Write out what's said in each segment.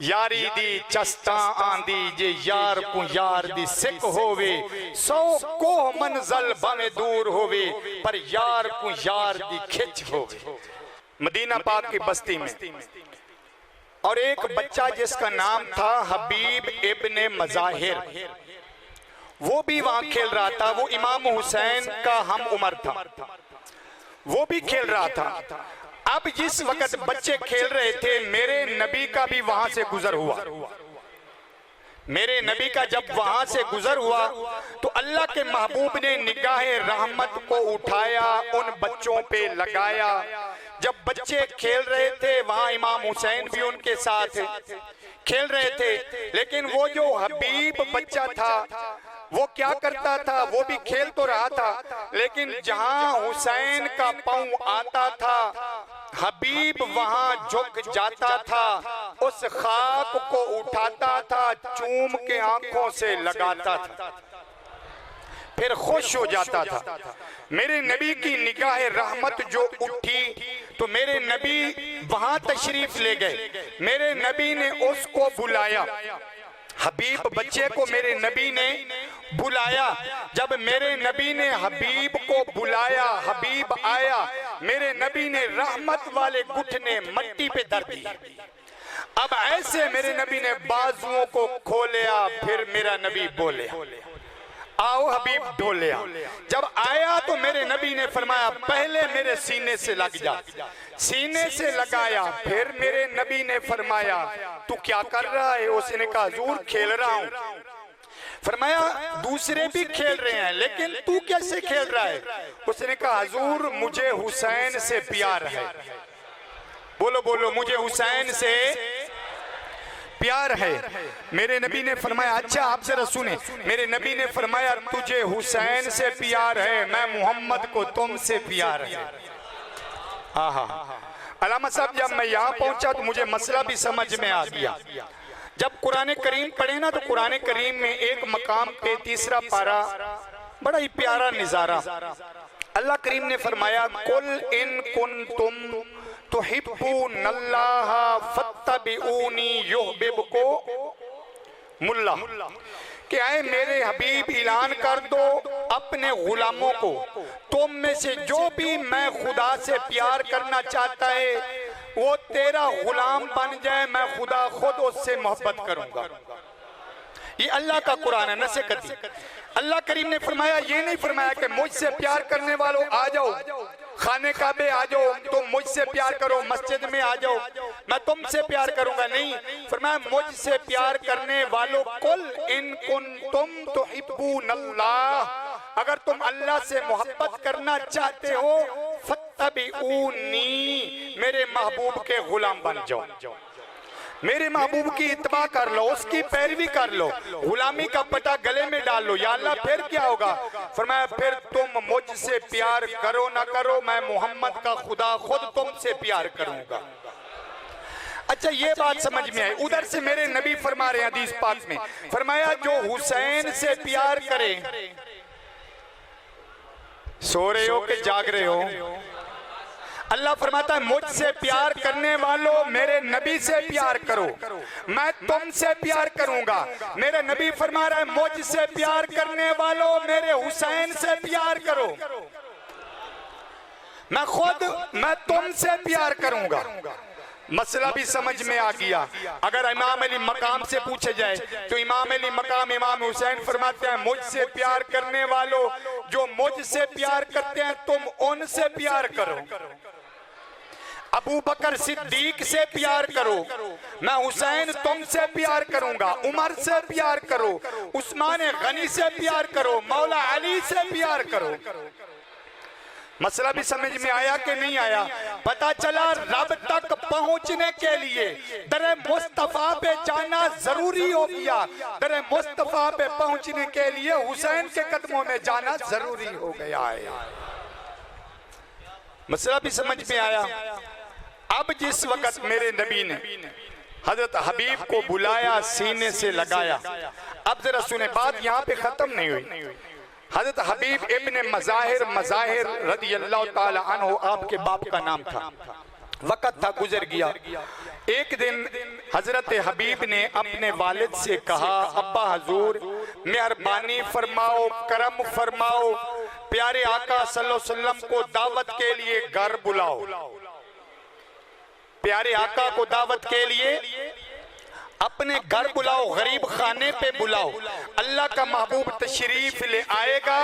यारी दी चस्ता आंदी जे यार को यार दी सिक होवे, 100 कोह मंजल भावे दूर होवे पर यार को यार दी खिच होवे। मदीना पाक की बस्ती में और एक बच्चा जिसका नाम था हबीब इब्ने मजाहिर, वो भी वहां खेल रहा था। वो इमाम हुसैन का हम उम्र था, वो भी खेल रहा था। अब जिस वक्त बच्चे खेल रहे थे, मेरे नबी का भी वहां से गुजर हुआ। मेरे नबी का जब वहां से गुजर हुआ तो अल्लाह के महबूब ने निगाहे रहमत को उठाया, उन बच्चों पे लगाया। जब बच्चे खेल रहे थे वहां इमाम हुसैन भी उनके साथ खेल रहे थे, लेकिन वो जो हबीब बच्चा था वो क्या करता था, वो भी खेल तो रहा था, लेकिन जहां हुसैन का पांव आता था हबीब वहां झुक जाता था, उस खाक को उठाता था, चूम के आंखों से लगाता था, फिर खुश हो जाता था। मेरे नबी की निगाह रहमत जो उठी तो मेरे नबी वहां तशरीफ ले गए। मेरे नबी ने उसको बुलाया, हबीब बच्चे को मेरे नबी ने बुलाया। जब मेरे नबी ने हबीब को बुलाया, हबीब आया, मेरे नबी ने रहमत वाले घुटने मट्टी पे धर दिए। अब ऐसे मेरे नबी ने बाजुओं को खोलिया, फिर मेरा नबी बोले आओ हबीब डोलिया। जब आया तो मेरे नबी ने फरमाया पहले मेरे सीने से लग जा, सीने से लगाया। फिर मेरे नबी ने फरमाया तू क्या कर रहा है? उसने कहा हुजूर खेल रहा हूं। फरमाया दूसरे भी खेल रहे हैं लेकिन तू कैसे खेल रहा है? उसने कहा हुजूर मुझे हुसैन से प्यार है। बोलो बोलो, मुझे हुसैन से प्यार है। मेरे नबी ने फरमाया अच्छा आप जरा सुने। मेरे नबी ने फरमाया तुझे हुसैन से प्यार है, मैं मोहम्मद को तुमसे प्यार है। आहा अलामा साहब, जब मैं यहाँ पहुंचा तो मुझे मसला भी समझ में आ गया। जब कुरान करीम पढ़े ना तो कुरान करीम में एक मकाम पे तीसरा पारा, बड़ा ही प्यारा नजारा। अल्लाह करीम ने फरमाया कुल इन कुंतुम तुहिब्बूनल्लाह फत्तबिऊनी युहबिबकुमुल्लाह, कि आए मेरे हबीब ऐलान कर दो अपने गुलामों को, तुम में से जो भी मैं खुदा से प्यार करना चाहता है वो तेरा गुलाम बन जाए, मैं खुदा खुद उससे मोहब्बत करूंगा। ये अल्लाह का कुरान है, नसीहत। अल्लाह करीम ने फरमाया, ये नहीं फरमाया कि मुझसे प्यार करने वालों आ जाओ खाने काबे आ जाओ, तुम मुझसे प्यार करो, मस्जिद में आ जाओ मैं तुमसे प्यार करूंगा। नहीं, फरमाया मुझसे प्यार करने वालों कुल इन कुंतुम तुहिब्बूनल्लाह, अगर तुम अल्लाह से मोहब्बत करना चाहते हो फत्तबिऊनी, मेरे महबूब के गुलाम बन जाओ, मेरे महबूब की इत्बा कर लो, उसकी पैरवी कर लो, गुलामी का पटा गले में डाल लो। या अल्लाह फिर क्या होगा? फरमाया फिर तुम मुझसे प्यार करो ना करो, मैं मोहम्मद का खुदा खुद तुमसे प्यार करूंगा। अच्छा ये बात समझ में आई। उधर से मेरे नबी फरमा रहे हैं हदीस पाक में, फरमाया जो हुसैन से प्यार करे, सो रहे हो कि जाग रहे हो? अल्लाह फरमाता है मुझसे प्यार करने वालों मेरे नबी से प्यार करो, मैं तुमसे प्यार करूंगा। मेरे नबी फरमा रहा है मुझसे प्यार करने वालों मेरे हुसैन से प्यार करो, मैं तुमसे प्यार करूंगा। मसला भी समझ में आ गया। अगर इमाम अली मकाम से पूछे जाए तो इमाम अली मकाम इमाम हुसैन फरमाते हैं मुझसे प्यार करने वालों जो मुझसे प्यार करते हैं तुम उनसे प्यार करो, अबू बकर सिद्दीक से प्यार करो, मैं हुसैन तुमसे प्यार करूंगा, उमर से प्यार करो, उस्मान गनी से प्यार करो, मौला अली से प्यार करो। मसला भी समझ में आया कि नहीं आया? पता चला रब तक पहुंचने के लिए दरे मुस्तफा पे जाना जरूरी हो गया। दरे मुस्तफा पे पहुंचने के लिए हुसैन के कदमों में जाना जरूरी हो गया है। मसला भी समझ में आया। अब जिस वक्त मेरे नबी ने हजरत हबीब को बुलाया, सीने से लगाया, अब जरा सुने, बात यहाँ पे खत्म नहीं हुई। हजरत हबीब इब्ने मजाहिर रज़ियल्लाहु ताला अन्हु, आपके बाप का नाम था, वक्त था गुजर गया। एक दिन हजरत हबीब ने अपने वालिद से कहा, अब्बा हजूर मेहरबानी फरमाओ, करम फरमाओ, प्यारे आका सल्लल्लाहु अलैहि वसल्लम को दावत के लिए घर बुलाओ, प्यारे आका को दावत के लिए अपने घर बुलाओ, गरीब खाने पे बुलाओ। अल्लाह का महबूब तशरीफ ले आएगा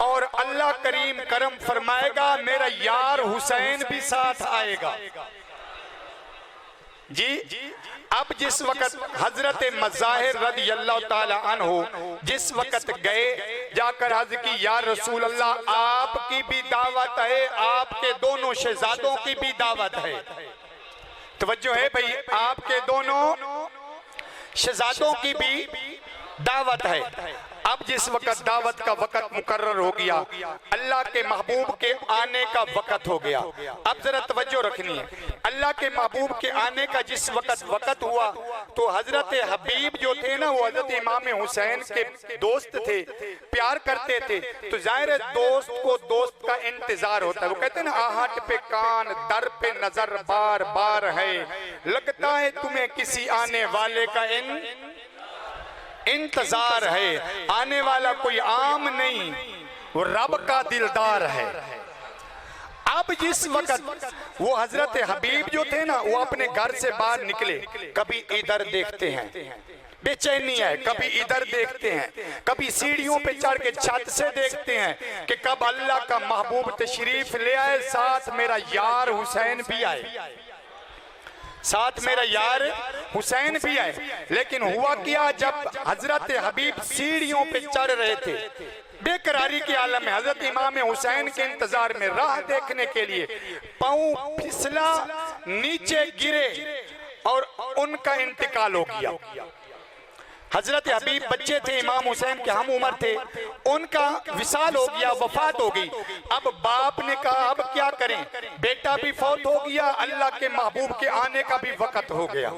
और अल्लाह करीम करम फरमाएगा, मेरा यार हुसैन भी साथ आएगा। जी अब जिस वक़्त हजरत मज़ाहिर रज़ी अल्लाह ताला अन्हु जिस वक़्त गए, जाकर अर्ज़ की, या रसूल अल्लाह आपकी भी दावत है, आपके दोनों शहजादों की भी दावत है। तवज्जो है भाई, आपके दोनों शहजादों की भी दावत है। अब जिस वक़्त दावत का वक़्त मुकर्रर हो गया, अल्लाह के महबूब के आने का वक़्त हो गया। अब जरा तवज्जो रखनी है, अल्लाह के महबूब के आने का जिस वक़्त हुआ तो हजरत हबीब जो थे ना, वो हजरत इमाम हुसैन के दोस्त थे, प्यार करते थे। तो जाहिर है दोस्त को दोस्त का इंतजार होता है। वो कहते हैं ना, आहट पे कान, दर पे नजर बार बार है, लगता है तुम्हें किसी आने वाले का इंतजार है। आने वाला कोई आम नहीं, वो रब का दिलदार है। अब जिस वक़्त वो हजरत हबीब जो थे ना, वो अपने घर से बाहर निकले, कभी इधर देखते हैं, बेचैनी है, कभी इधर देखते हैं, कभी सीढ़ियों पे चढ़ के छत से देखते हैं कि कब अल्लाह का महबूब तशरीफ ले आए, साथ मेरा यार हुसैन भी आए, साथ मेरा यार हुसैन भी आए। लेकिन हुआ क्या, जब हजरत हबीब सीढ़ियों पे चढ़ रहे थे, बेकरारी के आलम में, हजरत इमाम हुसैन के इंतजार में, राह देखने के लिए, पाँव फिसला, नीचे गिरे और उनका इंतकाल हो गया। हजरत हबीब बच्चे थे, इमाम हुसैन के हम उम्र थे, उनका विसाल हो गया, वफात हो गई। अब बाप ने कहा अब क्या करें, बेटा भी फौत हो गया, अल्लाह के महबूब के आने का भी वक़्त हो गया।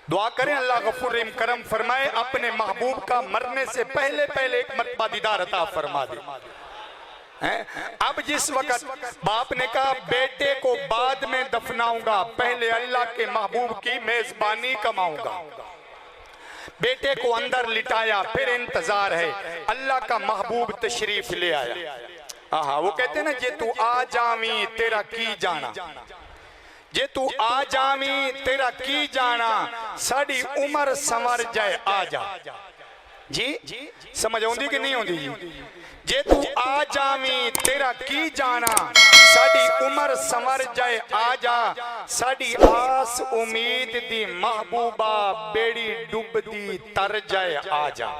दुआ करें अल्लाह गफूर रहीम करम फरमाए, अपने महबूब का मरने से पहले पहले एक मरतबा दीदार अता फरमा दे। अब जिस वक़्त बाप ने कहा बेटे को बाद में दफनाऊंगा, पहले अल्लाह के महबूब की मेजबानी कमाऊंगा, बेटे को अंदर लिटाया, फिर इंतजार है, अल्लाह का महबूब तशरीफ ले आया। आहा, वो कहते हैं ना, जे तू आ जावी तेरा की जाना, जे तू आ जावी तेरा की जाना, साड़ी उम्र संवर जाए आ जा। जी समझ आउंदी कि नहीं आउंदी? जे तू आ जावी तेरा की जाना, साड़ी उम्र संवर जाए आ जा, साड़ी आस उम्मीद दी महबूबा बेड़ी डुबदी तर जाए आ जा।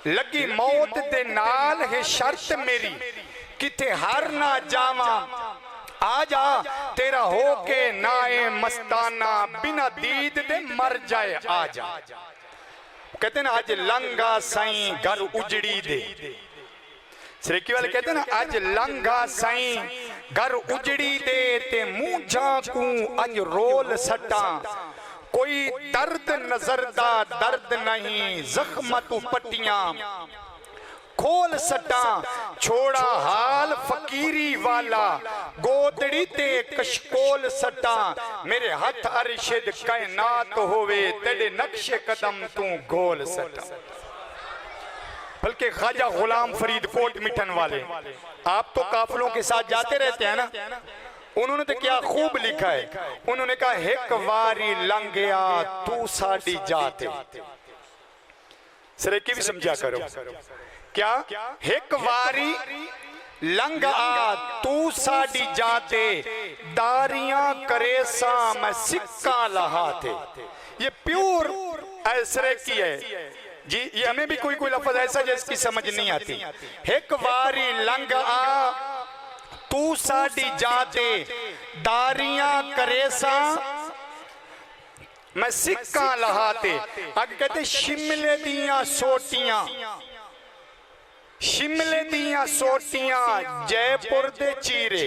लगी मौत दे नाल है शर्त मेरी, किथे हर ना जावा, आ जा तेरा हो के नाए मस्ताना, बिना दीद दे मर जाए आ जा। कहते ना, आज लंगा साई घर उजड़ी दे, सरेकी वाले कहते ना, आज लंगा साई घर उजड़ी दे, ते मुंह झांकू अज रोल सटा, कोई दर्द नजरदा दर्द नहीं, जख्म तू पट्टियां खोल सटा, छोड़ा हाल फकीरी वाला, गोदड़ी ते कशकोल सटा, मेरे हथ अरशद कायनात होवे, तेरे नक्शे कदम तू गोल सटा। बल्कि ख्वाजा गुलाम फरीद कोट मिठन वाले, आप तो काफिलों के साथ जाते रहते हैं ना, उन्होंने तो क्या खूब लिखा है, उन्होंने कहा एक वारी लंघया तू साडी जाते। सरेकी भी समझा करो, क्या एक वारी लंघ आ तू साडी जाते, दारियां करे सा मैं सिक्का लहाते। ये प्योर सरेकी है जी, ये हमें भी कोई कोई लफ्ज ऐसा जिसकी समझ नहीं आती। एक वारी लंघ आ तू साडी जाते, दारियां करे सा मैं सिक्का लहाते। आगे कहते शिमले दियां सोटियां, शिमले दियां सोटियां जयपुर दे चीरे,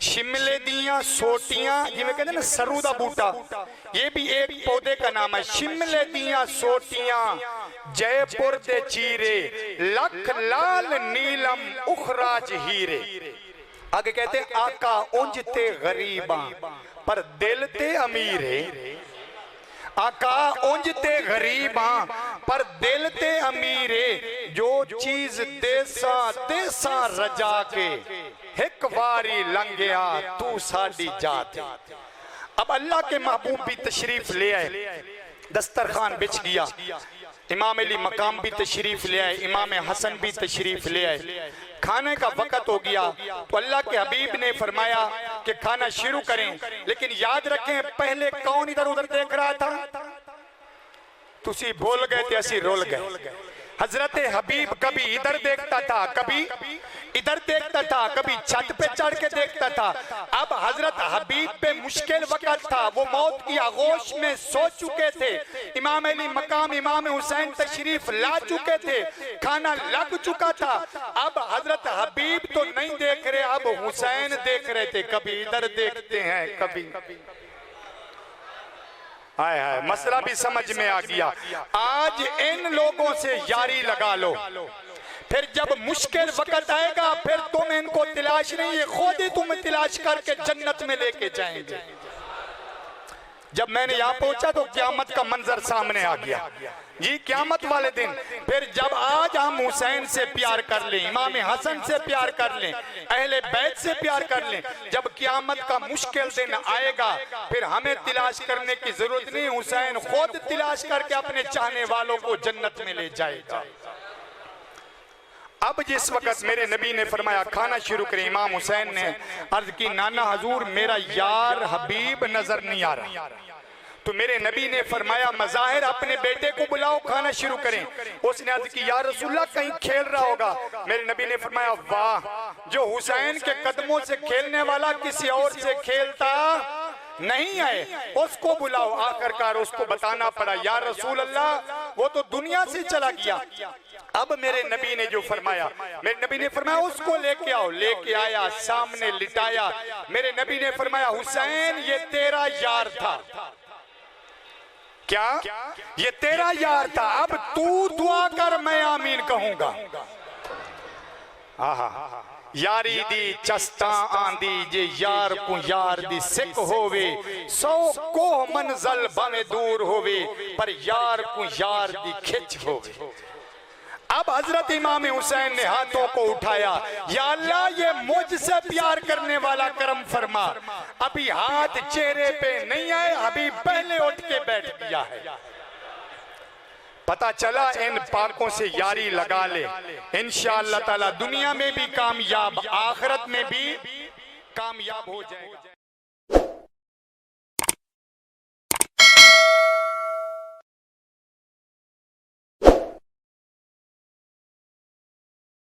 शिमले दियां सोटियां, जिवें कहते ना सरू दा बूटा, ये भी एक पौधे का नाम है। शिमले दियां सोटियां जयपुर दे चीरे, लख लाल नीलम उखराज हीरे। आगे कहते आका उंजते गरीबा, पर दिल ते अमीर है। आका उंज ते गरीब हाँ पर दिल ते अमीर है। जो चीज देसा देसा रजा के एक बारी लंघिया तू साडी जात। अब अल्लाह के महबूब भी तशरीफ ले आए, दस्तरखान बिछ गया। इमाम अली मकाम भी तशरीफ ले आए, इमाम हसन भी तशरीफ ले आए। खाने का वक्त हो गया तो अल्लाह के हबीब ने फरमाया कि खाना शुरू करें, लेकिन याद रखें पहले कौन इधर उधर देख रहा था? तुसी बोल गए थे, असी रोल गए। हजरत हबीब कभी इधर देखता था, कभी इधर देखता था, कभी छत पे चढ़ के देखता था। अब हजरत हबीब पे मुश्किल वक्त था, वो मौत की आगोश में सो चुके थे। इमाम अली मकाम इमाम हुसैन तशरीफ ला चुके थे, खाना लग चुका था। अब हजरत हबीब तो नहीं देख रहे, अब हुसैन देख रहे थे। कभी इधर देखते हैं, कभी हाय हाय, मसला भी समझ में आ गया। आज इन लोगों से यारी लगा लो, फिर जब मुश्किल वक्त आएगा फिर तुम इनको तलाश नहीं, ये खुद ही तुम्हें तलाश करके जन्नत में लेके जाएंगे। जब मैंने यहाँ पहुंचा तो क़यामत का मंजर सामने आ गया जी, क़यामत वाले दिन। फिर जब आज हम हुसैन से प्यार कर लें, इमाम हसन से प्यार कर लें, अहले बैत से प्यार कर लें, जब क़यामत का मुश्किल दिन आएगा फिर हमें तलाश करने की जरूरत नहीं, हुसैन खुद तलाश करके अपने चाहने वालों को जन्नत में ले जाएगा। अब जिस वक्त मेरे नबी ने फरमाया खाना शुरू करें, इमाम हुसैन ने अर्ज की नाना हजूर मेरा यार हबीब नजर नहीं आ रहा। तो मेरे नबी ने फरमाया मज़ाहिर अपने बेटे को बुलाओ, खाना शुरू करें। उसने अर्ज की या रसूलल्लाह कहीं खेल रहा होगा। मेरे नबी ने फरमाया वाह, जो हुसैन के कदमों से खेलने वाला किसी और से खेलता नहीं है, उसको बुलाओ। आखिरकार उसको बताना पड़ा या रसूल अल्लाह वो तो दुनिया से चला गया। अब मेरे नबी ने जो फरमाया, मेरे नबी ने फरमाया उसको लेके आओ। लेके आया, सामने लिटाया। मेरे नबी ने फरमाया हुसैन ये तेरा यार था। क्या ये तेरा यार था? अब तू दुआ कर, मैं आमीन कहूंगा। आहा, यारी दी चस्ता आंदी जे यार को यार दी सिक होवे, 100 कोह मंजल भावे दूर होवे, पर यार को यार दी खिच होवे। अब हजरत इमाम हुसैन ने हाथों को उठाया, या अल्लाह ये मुझसे प्यार करने वाला करम फरमा। अभी हाथ चेहरे पे नहीं आए, अभी पहले उठ के बैठ गया है। पता चला इन पाकों से यारी लगा ले, इंशाअल्लाह ताला दुनिया में भी कामयाब, आखिरत में भी कामयाब हो जाएगा।